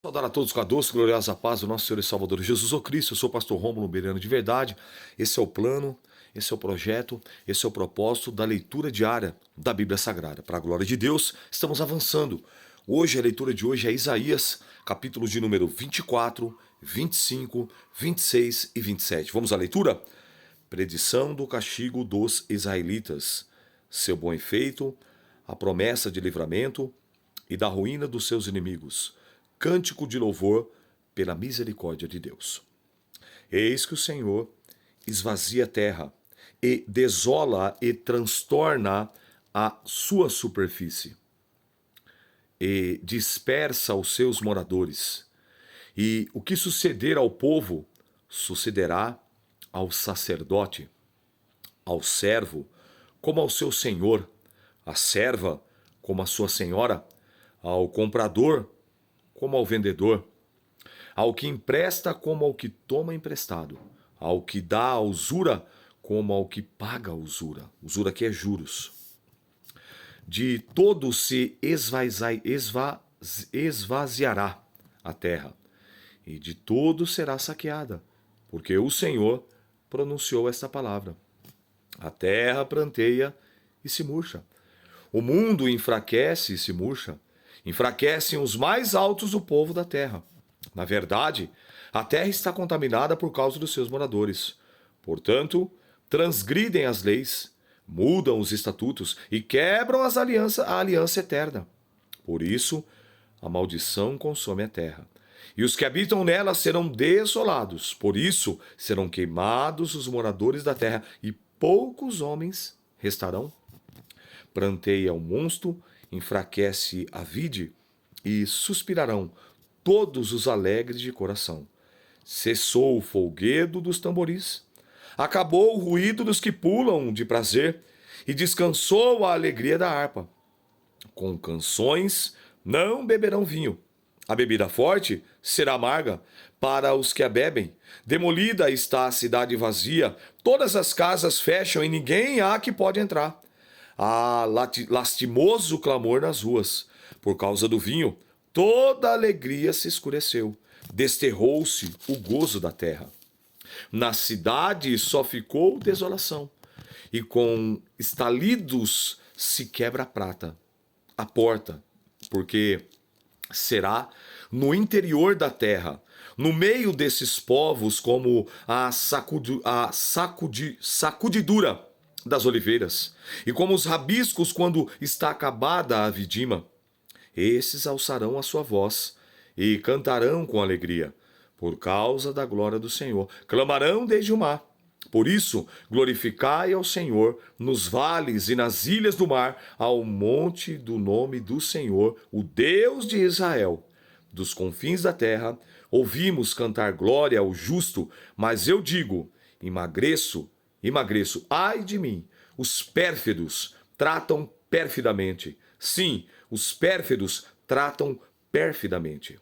Saudar a todos com a doce e gloriosa paz do nosso Senhor e Salvador Jesus o Cristo. Eu sou o pastor Rômulo Beirano de Verdade. Esse é o plano, esse é o projeto, esse é o propósito da leitura diária da Bíblia Sagrada. Para a glória de Deus, estamos avançando. Hoje, a leitura de hoje é Isaías, capítulos de número 24, 25, 26 e 27. Vamos à leitura? Predição do castigo dos israelitas, seu bom efeito, a promessa de livramento e da ruína dos seus inimigos. Cântico de louvor pela misericórdia de Deus. Eis que o Senhor esvazia a terra e desola e transtorna a sua superfície e dispersa os seus moradores. E o que suceder ao povo, sucederá ao sacerdote, ao servo, como ao seu senhor, à serva, como à sua senhora, ao comprador, como ao vendedor, ao que empresta como ao que toma emprestado, ao que dá a usura como ao que paga a usura. Usura que é juros. De todo se esvaziará a terra, e de todo será saqueada, porque o Senhor pronunciou esta palavra. A terra pranteia e se murcha. O mundo enfraquece e se murcha. Enfraquecem os mais altos do povo da terra. Na verdade, a terra está contaminada por causa dos seus moradores. Portanto, transgridem as leis, mudam os estatutos e quebram a aliança eterna. Por isso, a maldição consome a terra. E os que habitam nela serão desolados. Por isso, serão queimados os moradores da terra, e poucos homens restarão. Pranteia o monstro, enfraquece a vide, e suspirarão todos os alegres de coração. Cessou o folguedo dos tamboris, acabou o ruído dos que pulam de prazer, e descansou a alegria da harpa. Com canções não beberão vinho. A bebida forte será amarga para os que a bebem. Demolida está a cidade vazia, todas as casas fecham e ninguém há que pode entrar. Há lastimoso clamor nas ruas. Por causa do vinho, toda a alegria se escureceu. Desterrou-se o gozo da terra. Na cidade só ficou desolação. E com estalidos se quebra a prata, a porta, porque será no interior da terra, no meio desses povos, como a sacudidura das oliveiras, e como os rabiscos quando está acabada a vidima. Esses alçarão a sua voz e cantarão com alegria, por causa da glória do Senhor. Clamarão desde o mar. Por isso, glorificai ao Senhor nos vales e nas ilhas do mar, ao monte do nome do Senhor, o Deus de Israel. Dos confins da terra, ouvimos cantar glória ao justo, mas eu digo, emagreço, ai de mim. Os pérfidos tratam perfidamente. Sim, os pérfidos tratam perfidamente.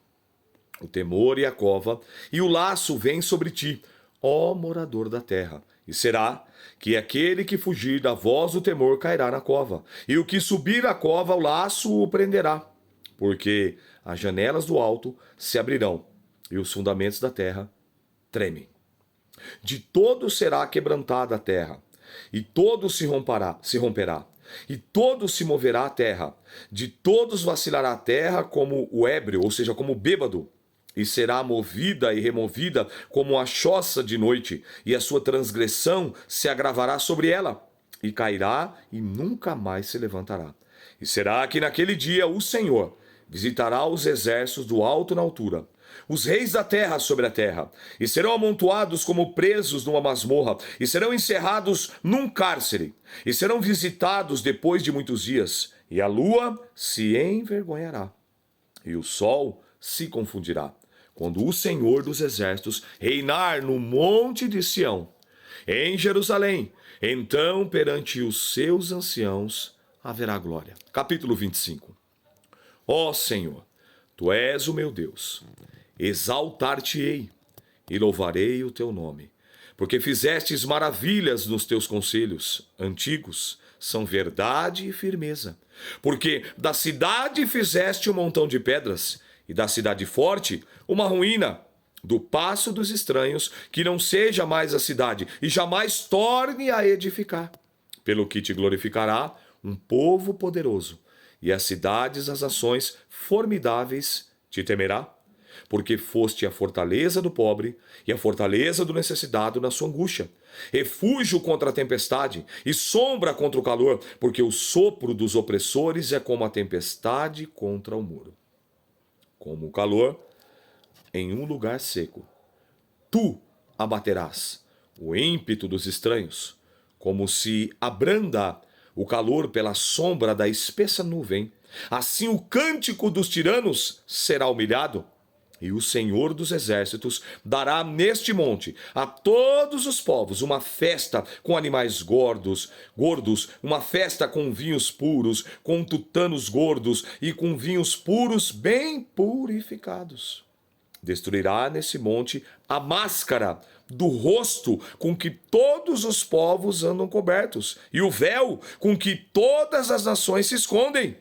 O temor e a cova e o laço vêm sobre ti, ó morador da terra. E será que aquele que fugir da voz do temor cairá na cova, e o que subir à cova o laço o prenderá. Porque as janelas do alto se abrirão, e os fundamentos da terra tremem. De todo será quebrantada a terra, e todo se romperá, e todo se moverá a terra. De todos vacilará a terra como o ébrio, ou seja, como o bêbado, e será movida e removida como a choça de noite, e a sua transgressão se agravará sobre ela, e cairá e nunca mais se levantará. E será que naquele dia o Senhor visitará os exércitos do alto na altura, os reis da terra sobre a terra, e serão amontoados como presos numa masmorra, e serão encerrados num cárcere, e serão visitados depois de muitos dias, e a lua se envergonhará, e o sol se confundirá, quando o Senhor dos exércitos reinar no monte de Sião, em Jerusalém. Então perante os seus anciãos haverá glória. Capítulo 25. Ó Senhor, Tu és o meu Deus. Exaltar-te-ei e louvarei o teu nome, porque fizestes maravilhas nos teus conselhos antigos, são verdade e firmeza. Porque da cidade fizeste um montão de pedras, e da cidade forte uma ruína, do passo dos estranhos, que não seja mais a cidade, e jamais torne a edificar. Pelo que te glorificará um povo poderoso, e as cidades, as nações formidáveis te temerá, porque foste a fortaleza do pobre e a fortaleza do necessitado na sua angústia, refúgio contra a tempestade e sombra contra o calor, porque o sopro dos opressores é como a tempestade contra o muro. Como o calor em um lugar seco. Tu abaterás o ímpeto dos estranhos, como se abranda o calor pela sombra da espessa nuvem. Assim o cântico dos tiranos será humilhado, e o Senhor dos Exércitos dará neste monte a todos os povos uma festa com animais gordos, uma festa com vinhos puros, com tutanos gordos e com vinhos puros bem purificados. Destruirá nesse monte a máscara do rosto com que todos os povos andam cobertos, e o véu com que todas as nações se escondem.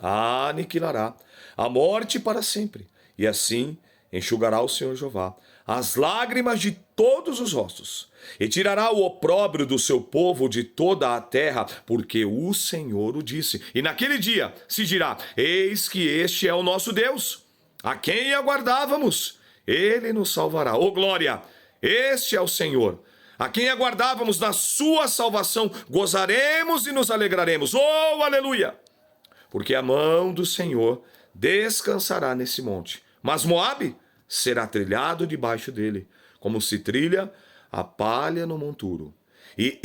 Aniquilará a morte para sempre, e assim enxugará o Senhor Jeová as lágrimas de todos os rostos, e tirará o opróbrio do seu povo de toda a terra, porque o Senhor o disse. E naquele dia se dirá: eis que este é o nosso Deus, a quem aguardávamos, ele nos salvará. Ô glória! Este é o Senhor, a quem aguardávamos, na sua salvação gozaremos e nos alegraremos. Oh, aleluia! Porque a mão do Senhor descansará nesse monte, mas Moabe será trilhado debaixo dele, como se trilha a palha no monturo, e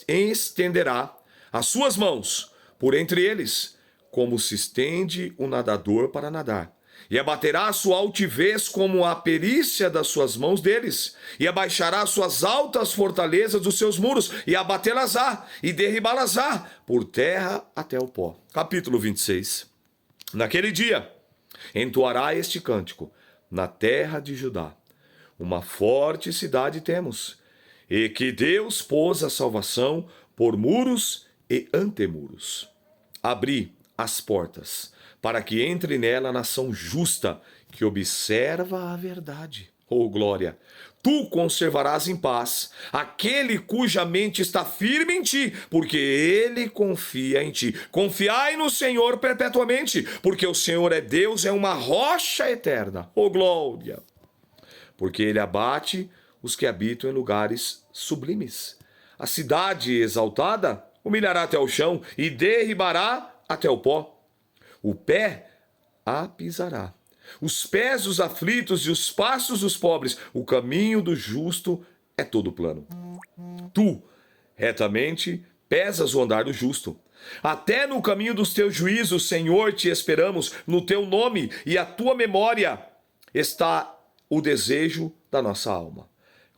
estenderá as suas mãos por entre eles, como se estende o nadador para nadar. E abaterá a sua altivez como a perícia das suas mãos deles, e abaixará suas altas fortalezas dos seus muros, e abatê-las-á, e derribá-las-á, por terra até o pó. Capítulo 26. Naquele dia, entoará este cântico na terra de Judá. Uma forte cidade temos, e que Deus pôs a salvação por muros e antemuros. Abri as portas, para que entre nela a nação justa, que observa a verdade. Oh, glória! Tu conservarás em paz aquele cuja mente está firme em ti, porque ele confia em ti. Confiai no Senhor perpetuamente, porque o Senhor é Deus, é uma rocha eterna. Oh, glória! Porque ele abate os que habitam em lugares sublimes. A cidade exaltada humilhará até o chão e derribará até o pó. O pé a pisará, os pés dos aflitos e os passos dos pobres. O caminho do justo é todo plano. Tu, retamente, pesas o andar do justo. Até no caminho dos teus juízos, Senhor, te esperamos. No teu nome e a tua memória está o desejo da nossa alma.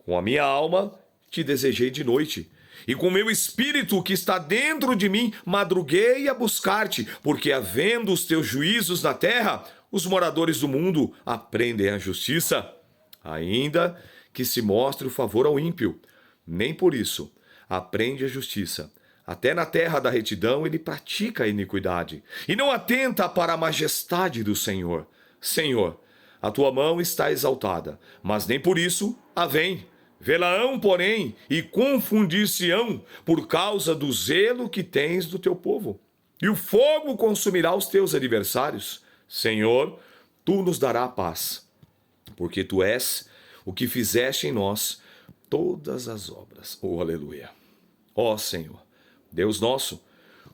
Com a minha alma te desejei de noite, e com meu espírito que está dentro de mim, madruguei a buscar-te, porque havendo os teus juízos na terra, os moradores do mundo aprendem a justiça. Ainda que se mostre o favor ao ímpio, nem por isso aprende a justiça. Até na terra da retidão ele pratica a iniquidade, e não atenta para a majestade do Senhor. Senhor, a tua mão está exaltada, mas nem por isso a vem. Vê-la-ão, porém, e confundir-se-ão por causa do zelo que tens do teu povo. E o fogo consumirá os teus adversários. Senhor, tu nos dará paz, porque tu és o que fizeste em nós todas as obras. Oh, aleluia! Ó Senhor, Deus nosso,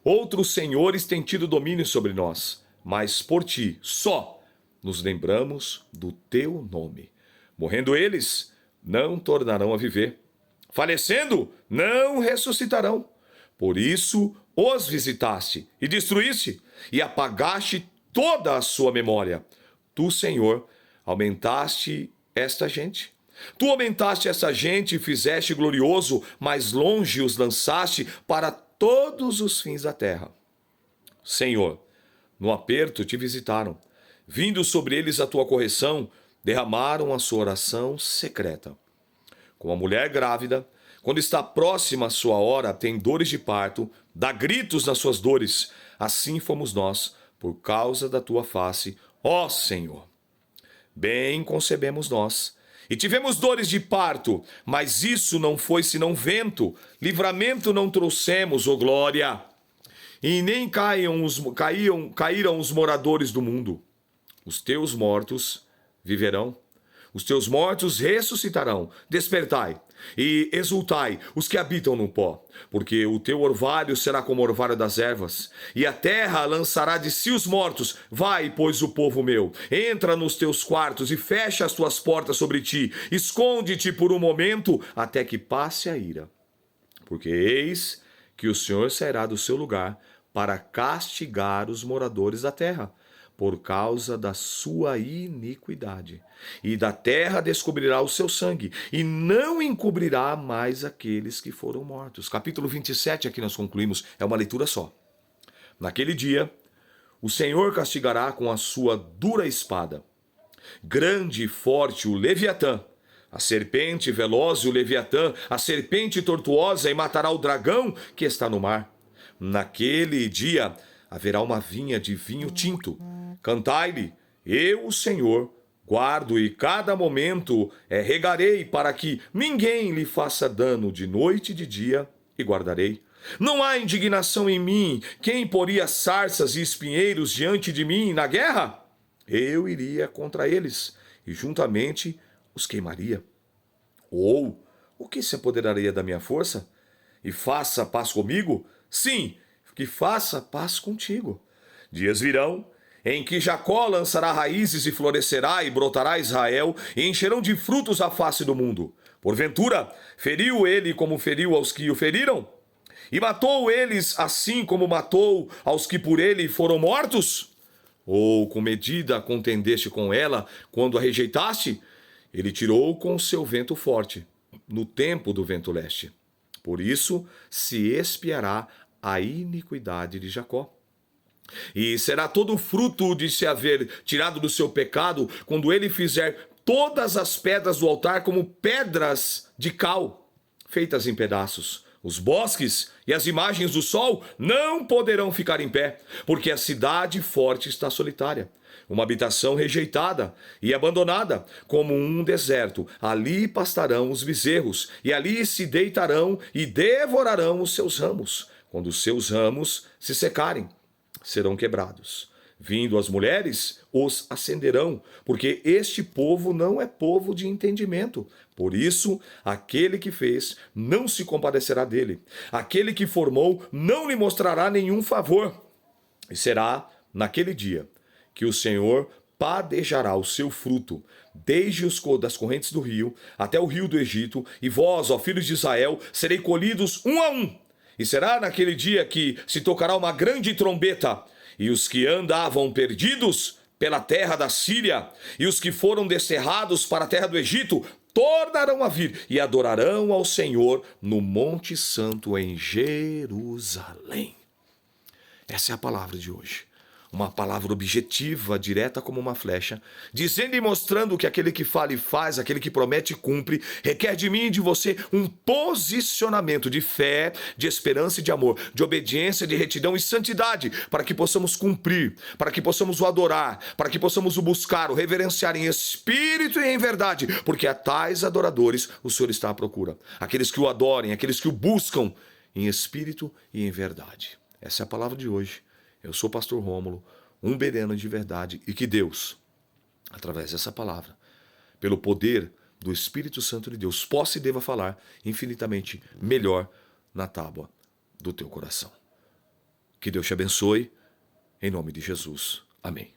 outros senhores têm tido domínio sobre nós, mas por ti só nos lembramos do teu nome. Morrendo eles, não tornarão a viver. Falecendo, não ressuscitarão. Por isso os visitaste e destruíste, e apagaste toda a sua memória. Tu, Senhor, aumentaste esta gente. Tu aumentaste esta gente e fizeste glorioso, mais longe os lançaste para todos os fins da terra. Senhor, no aperto te visitaram. Vindo sobre eles a tua correção, derramaram a sua oração secreta. Como a mulher grávida, quando está próxima a sua hora, tem dores de parto, dá gritos nas suas dores. Assim fomos nós, por causa da tua face, Ó Senhor, bem concebemos nós, e tivemos dores de parto, mas isso não foi senão vento, livramento não trouxemos, ó glória. E nem caíram os moradores do mundo. Os teus mortos viverão, os teus mortos ressuscitarão. Despertai e exultai os que habitam no pó, porque o teu orvalho será como o orvalho das ervas, e a terra lançará de si os mortos. Vai, pois, o povo meu, entra nos teus quartos e fecha as tuas portas sobre ti, esconde-te por um momento até que passe a ira. Porque eis que o Senhor sairá do seu lugar para castigar os moradores da terra, por causa da sua iniquidade. E da terra descobrirá o seu sangue, e não encobrirá mais aqueles que foram mortos. Capítulo 27, aqui nós concluímos, é uma leitura só. Naquele dia, o Senhor castigará com a sua dura espada. Grande e forte o Leviatã, a serpente veloz o Leviatã, a serpente tortuosa, e matará o dragão que está no mar. Naquele dia haverá uma vinha de vinho tinto. Cantai-lhe, eu, o Senhor, guardo e cada momento regarei para que ninguém lhe faça dano de noite e de dia, e guardarei. Não há indignação em mim. Quem poria sarças e espinheiros diante de mim na guerra? Eu iria contra eles, e juntamente os queimaria. Ou, o que se apoderaria da minha força? E faça paz comigo? Sim, que faça paz contigo. Dias virão em que Jacó lançará raízes e florescerá, e brotará Israel, e encherão de frutos a face do mundo. Porventura, feriu ele como feriu aos que o feriram? E matou eles assim como matou aos que por ele foram mortos? Ou com medida contendeste com ela quando a rejeitaste? Ele tirou com seu vento forte, no tempo do vento leste. Por isso se expiará a iniquidade de Jacó. E será todo fruto de se haver tirado do seu pecado, quando ele fizer todas as pedras do altar como pedras de cal, feitas em pedaços. Os bosques e as imagens do sol não poderão ficar em pé, porque a cidade forte está solitária, uma habitação rejeitada e abandonada, como um deserto. Ali pastarão os bezerros, e ali se deitarão e devorarão os seus ramos. Quando os seus ramos se secarem, serão quebrados. Vindo as mulheres, os acenderão, porque este povo não é povo de entendimento. Por isso, aquele que fez não se compadecerá dele. Aquele que formou não lhe mostrará nenhum favor. E será naquele dia que o Senhor padejará o seu fruto, desde das correntes do rio até o rio do Egito, e vós, ó filhos de Israel, serei colhidos um a um. E será naquele dia que se tocará uma grande trombeta, e os que andavam perdidos pela terra da Síria, e os que foram desterrados para a terra do Egito, tornarão a vir e adorarão ao Senhor no Monte Santo em Jerusalém. Essa é a palavra de hoje. Uma palavra objetiva, direta como uma flecha, dizendo e mostrando que aquele que fala e faz, aquele que promete e cumpre, requer de mim e de você um posicionamento de fé, de esperança e de amor, de obediência, de retidão e santidade, para que possamos cumprir, para que possamos o adorar, para que possamos o buscar, o reverenciar em espírito e em verdade, porque a tais adoradores o Senhor está à procura. Aqueles que o adorem, aqueles que o buscam em espírito e em verdade. Essa é a palavra de hoje. Eu sou o pastor Rômulo, um bereno de verdade, e que Deus, através dessa palavra, pelo poder do Espírito Santo de Deus, possa e deva falar infinitamente melhor na tábua do teu coração. Que Deus te abençoe, em nome de Jesus. Amém.